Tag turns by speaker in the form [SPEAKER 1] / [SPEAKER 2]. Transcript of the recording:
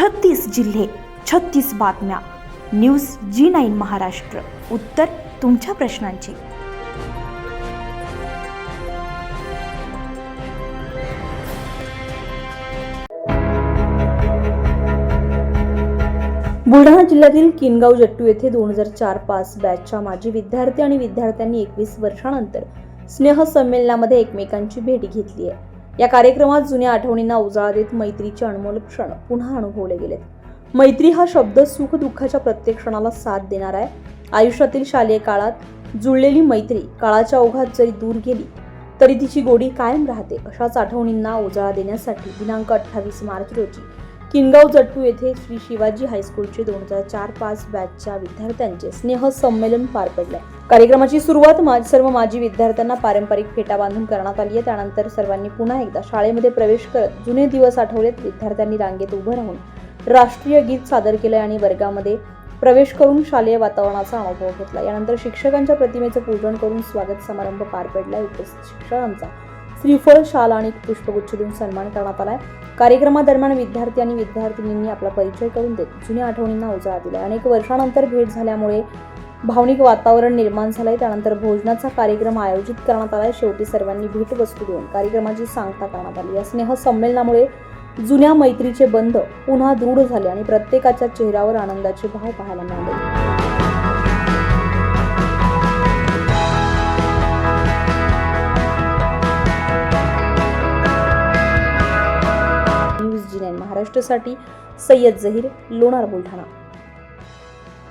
[SPEAKER 1] 36 जिल्हे, 36 बातम्या. News G9 Maharashtra. उत्तर तुमच्या प्रश्नांची.
[SPEAKER 2] बुलढाणा जिल्ह्यातील किनगाव जट्टू येथे 2004-5 बॅचच्या माजी विद्यार्थी आणि विद्यार्थ्यांनी 21 वर्षांनंतर स्नेह संमेलनामध्ये एकमेकांची भेट घेतली आहे. या कार्यक्रमात जुन्या आठवणींना उजाळा देत मैत्रीचे अनमोल क्षण पुन्हा अनुभवले गेलेत. मैत्री हा शब्द सुख दुःखाच्या प्रत्येक क्षणाला साथ देणार आहे. आयुष्यातील शालेय काळात जुळलेली मैत्री काळाच्या ओघात जरी दूर गेली तरी तिची गोडी कायम राहते. अशाच आठवणींना उजाळा देण्यासाठी दिनांक 28 मार्च रोजी किनगाव जट्टू येथे श्री शिवाजी हायस्कूलचे 2004-5 बॅचच्या विद्यार्थ्यांचे स्नेह संमेलन पार पडले. कार्यक्रमाची सुरुवात सर्व माजी विद्यार्थ्यांना पारंपरिक फेटा बांधून करण्यात आली आहे. त्यानंतर सर्वांनी पुन्हा एकदा शाळेमध्ये प्रवेश करत जुने दिवस आठवलेत. विद्यार्थ्यांनी रांगेत उभं राहून राष्ट्रीय गीत सादर केले आणि वर्गामध्ये प्रवेश करून शालेय वातावरणाचा अनुभव घेतला. यानंतर शिक्षकांच्या प्रतिमेचं पूजन करून स्वागत समारंभ पार पडला. उपस्थित शिक्षकांचा श्रीफळ, शाल आणि पुष्पगुच्छ देऊन सन्मान करण्यात आलाय. कार्यक्रमादरम्यान विद्यार्थी आणि विद्यार्थिनींनी आपला परिचय करून देत जुन्या आठवणींना उजाळा दिला. अनेक वर्षांनंतर भेट झाल्यामुळे भावनिक वातावरण निर्माण झालंय. त्यानंतर भोजनाचा कार्यक्रम आयोजित करण्यात आलाय. शेवटी सर्वांनी भेटवस्तू देऊन कार्यक्रमाची सांगता करण्यात आली. या स्नेह संमेलनामुळे जुन्या मैत्रीचे बंध पुन्हा दृढ झाले आणि प्रत्येकाच्या चेहऱ्यावर आनंदाचे भाव पाहायला मिळाले. न्यूज G9 महाराष्ट्रासाठी सय्यद जहीर, लोणार, बुलढाणा.